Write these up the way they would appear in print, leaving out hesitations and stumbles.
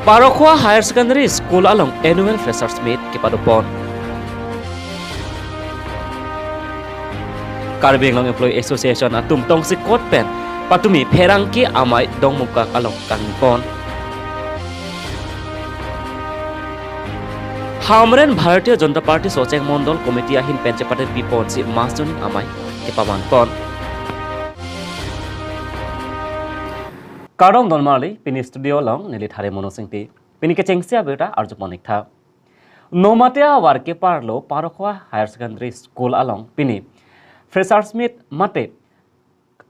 Parokhwa Higher Secondary School along annual freshers meet kipadupon. Karbi Anglong Employee Association atum tong si Kotpen patumi pherangki amai dongmuka along kanpon. Hamren Bharatiya Janata Party Socheng Mondol Committee ahin pencepatet bipon si masjun amai kipamanpon. Karong Donmali pini studio long nili thare monosingti pini ke chengsia beta arju monik tha nomatea warke parlo Parokhwa Higher Secondary School along pini freshers meet mate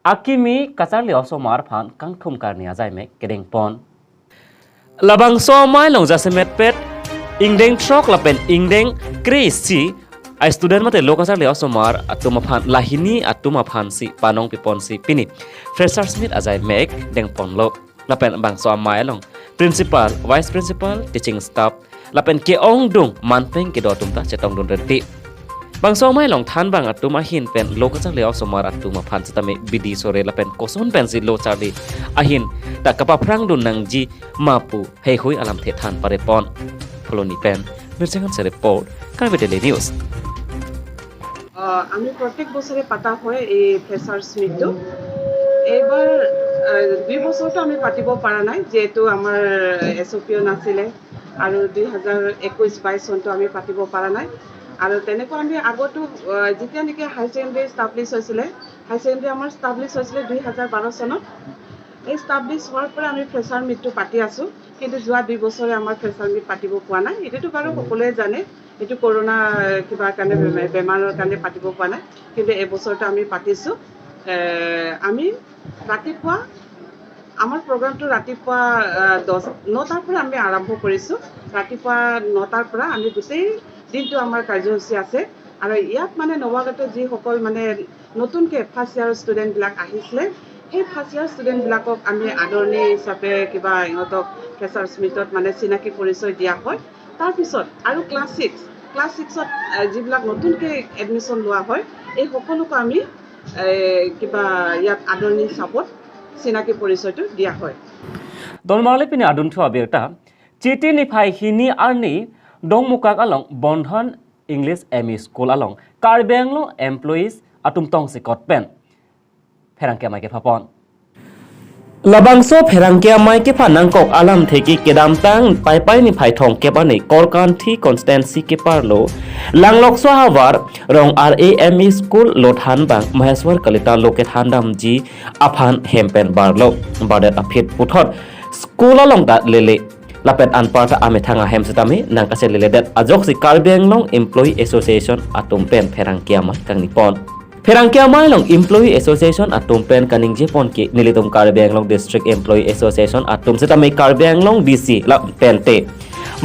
akimi kacharli osomar phan kangthum karnia jai me kedeng pon labang so mai long jasemet pet ingdeng trok lapen ingdeng krisi ai student mate lokasar le osomar atuma phan lahini atuma phan si panong pipon si pini freshers meet ajai mek deng pon lo lapen bang so mai long principal vice principal teaching staff lapen ke ong dung manpeng ke do tumta chetong dun renti bang so mai long than bang atuma hin pen lokasar le osomar atuma phan sitame bidi sore lapen koson pen si lo charli ahin ta kapa phrang dun nang ji mapu hei hui alam the than pare pon foloni pen mirchangan se report Karvedele News. আমি প্রত্যেক বছরে পাতা হয় এই freshers মিটটো এইবাৰ 2 বছৰটো আমি পাতিব পৰা নাই যেহেতু আমাৰ এছঅপিও নাছিলে আৰু 2021-22 চনটো আমি পাতিব পৰা নাই আৰু তেনেকৈ আমি আগতো যেতিয়া নেকি হাই সেকেন্ডাৰী স্টাবলিছ হৈছিলে হাই সেকেন্ডাৰী আমাৰ স্টাবলিছ হৈছিলে 2012 চনত এই স্টাবলিছ হোৱাৰ পৰা আমি ফ্ৰেছাৰ মিটটো পাতি আছো কিন্তু যোৱা 2 বছৰে আমাৰ ফ্ৰেছাৰ মিট পাতিব পোৱা নাই এটো বাৰু সকলোৱে জানে এটো কৰোনা কিবা কাৰণে বেমাৰৰ কাৰণে পাতিব পৰা নাই কিন্তু এই বছৰটো আমি পাতিছো আমি ৰাতিপুৱা আমাৰ প্ৰগ্ৰামটো ৰাতিপুৱা 9টাৰ পৰা আমি আৰম্ভ কৰিছো ৰাতিপুৱা 9টাৰ পৰা আমি গোটেই দিনটো আমাৰ কাৰ্যসূচী আছে আৰু ইয়াত মানে নৱাগত যি সকল মানে নতুনকে ফাৰ্ষ্ট ইয়াৰ ষ্টুডেন্ট বিলাক আহিছিলে এই ফাৰ্ষ্ট ইয়াৰ ষ্টুডেন্ট বিলাকক আমি আদৰণি হিচাপে কিবা ইহঁতক ফ্ৰেছাৰ্ছ মিটত মানে চিনাকি পৰিচয় দিয়া হয় তাৰ পিছত আৰু ক্লাছ 6ত যিবিলাক নতুনকৈ এডমিশ্যন লোৱা হয় এই সকলোকে আমি কিবা ইয়াত আদৰণি হিচাপত চিনাকি পৰিচয়টো দিয়া হয় Donmarle pini adun thu abirta chiti ni phai hini arni dongmukak along Bondhon English ME School along Karbi Anglong Employees atum tong si kotpen pherangke mai ke phapon Labangso pherangke mai ke phanang kok alam theki kedam tang pai ni phai thong ke bani korkan thi constancy ke parlo langlokso hawar rong RAME School lothan bang Maheswar Kalita loke thandam ji aphan hempen barlo badet aphit puthot school along da lele lapet anparta ame thanga hemsetami nangkase lele dat ajok si Karbi Anglong Employee Association atum pen pherangke mai kang nipon Pherangkia Mailong Employee Association atum pen kaning jepon ki nilitum Karbi Anglong District Employee Association atum setame Karbi Anglong DC la pente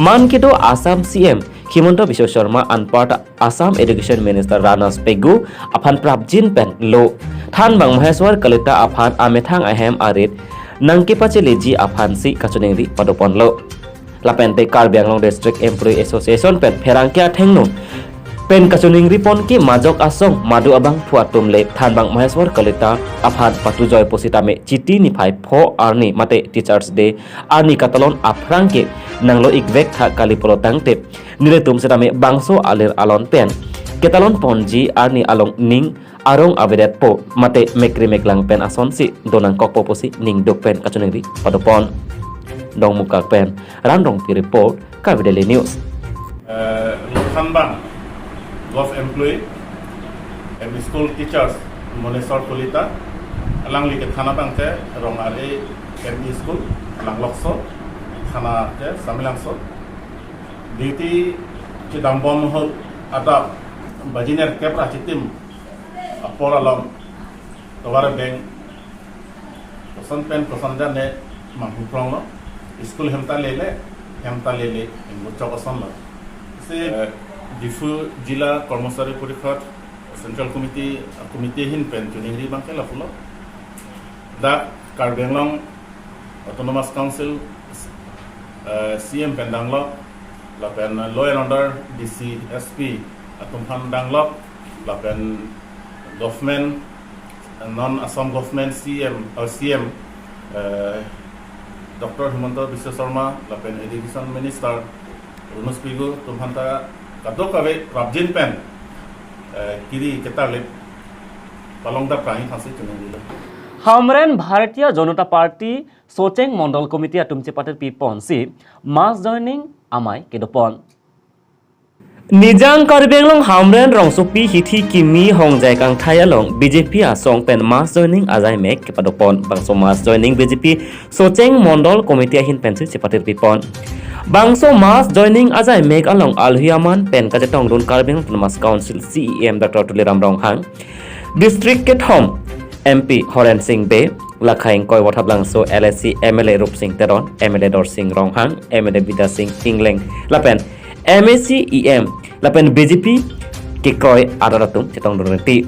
man kido Assam CM Himanta Biswa Sharma anparta Assam Education Minister Ranas Pegu aphan prabjin pen lo than bang Maheswar Kalita aphan amethang ahem arit nangki pacheli ji aphan si kachuningri padopon lo la pente Karbi Anglong District Employee Association pen pherangkia thengno pen kachuning ripon ki majok asong madu abang phuatum le thanbang Maheswar Kalita aphan patujoy positame chiti ni phai pho arni mate teachers day arni katalon aprang ke nanglo ikvek tha kalipolo tangte niletum setame bangso alir alon pen ketalon ponji arni along ning arong avedet po mate mekri meklang pen ason si donang kok poposi ning dok pen kachuning ri padopon dong muka pen randong pi report Karvedele News Thanbang of employee and school teachers Maheswar Kalita alang liket thana bangte rong are ME school alang lokso thana te samilangso duty ki dambom hol ada bajiner kepra chitim apor along tawara bank kosan pen kosan jane manghu pronglo school hemta lele muchok kosan lo se Diphu জিলা কৰ্মচাৰী পৰিষদ central committee হিন পেন জুনিংৰি বাংকে লাফুলো দা Karbi Anglong autonomous council CM পেন ডাংলক লাপেন law and order DC SP আতুমফান ডাংলক লাপেন গভৰ্ণমেণ্ট নন Assam government CM Dr. Himanta Biswa Sarma lapen Education Minister Runus Pigu tumhanta kadok kawe Rabjin Pen kiri ketalip palongda prang thasi chunengilo হামরেন ভারতীয় জনতা party সোচেং Mondal committee আটুমচে পাটের পিপন সি মাস joining আমাই কেদপন Nijang Karbenglong Hamren Rongsupi Hithi Kimi Hongjai Kang Thayalong BJP Asong Pen Mass Joining Azai Mek Kepadopon Bangso Mass Joining BJP Socheng Mondol Committee Hin Pensil Sepatir Pipon Bangso Mass Joining Azai Mek Along Alhuyaman Pen Kajatong Run Karbenglong Mass Council CEM Dr. Tuliram Ronghang District Kethom MP Horen Singh Be Lakhaing Koi Wathap Langso LSC MLA Rup Singh Teron MLA Dor Singh Ronghang MLA Vida Singh Ingleng Lapen MAC EM lapen BJP Kikroy Adaratum Cetong Dorenti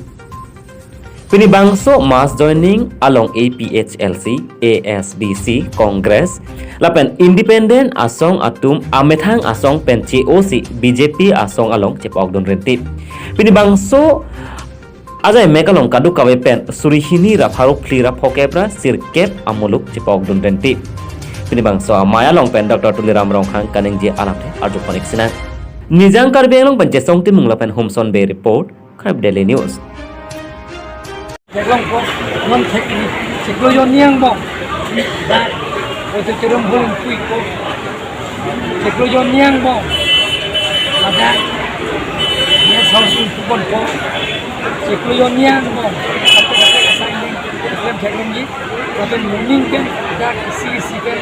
Pini Bangso Mass Joining along APHLC ASDC Congress lapen Independent Asong Atum Amethang Asong Pen COC BJP Asong along Cepok Dorenti Pini Bangso Azai Mekalong Kadu Kawe Pen Surihini Rapharu Plira Pokebra Sirkep Amuluk Cepok Dorenti Pini Bangso Maya Long Pen Dr. Tuliram Ronghang Kaning Ji Alapte Arju Konik Sinan Nijang Karbenglong Panchesong Timung Lapen Homson Bay Report Krab Daily News Long ko non technique siklo yon niang bong da o te terong hulung pui ko siklo yon niang bong ada ni sausun pupon ko siklo yon niang bong klem technology open morning kan da CC kan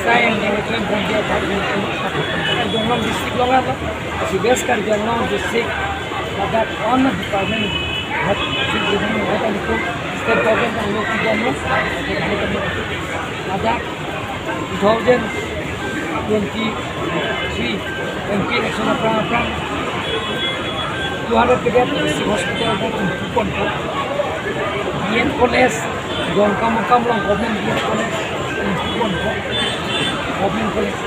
sain ni klem bong dia ta Jonglong district longa si best kan Jonglong district ada on department hat signifikan ada itu step program yang lo tiga no ada 2023 MP national program 200 bed di hospital dan kupon ko Dian College don kam long government Dian College kupon ko government college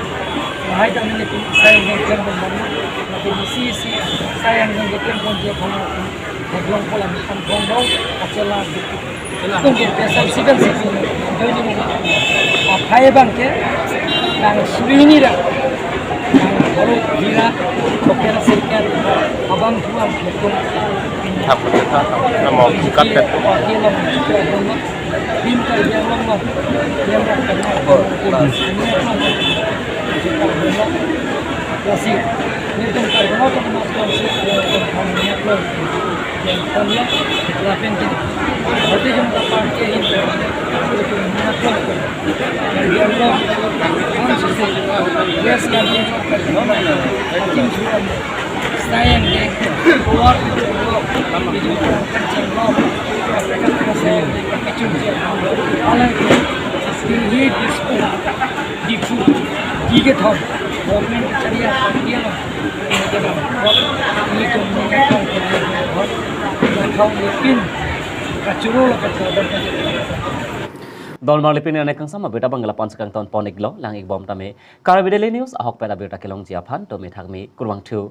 Hai dan ini saya yang bermana nanti CC saya yang ngeliatin dia kalau Hablong pola makan bondong acela gitu. Tunggu biasa sikan sikan. Jadi mana? Apa bang ke? Nang surini dah. Baru hira, kopian sikan. Abang tuan gitu. Apa kita mau sikat pet Dia mau sikat bondong. Pintar dia mau. Dia mau kena bondong. Kasih. Ini tuh kalau kita masuk ke yang kalian lapen ini. Berarti jumlah partai ini itu menakutkan. Dia orang konsisten. Dia sekali hakim sudah sayang dia keluar itu kerja mau mereka sayang dia kerja alam ini di tiga tahun government cariya dia lah ini tu mengenai kau mungkin kacau lah kacau. Dol Marlipini Anekang Sama Beta Bangla Panskang Ton Poniglo Lang Igbom Tame Karabideli News Ahok Peda Beta Kelong Jiaphan Tomi Thagmi Kurwang 2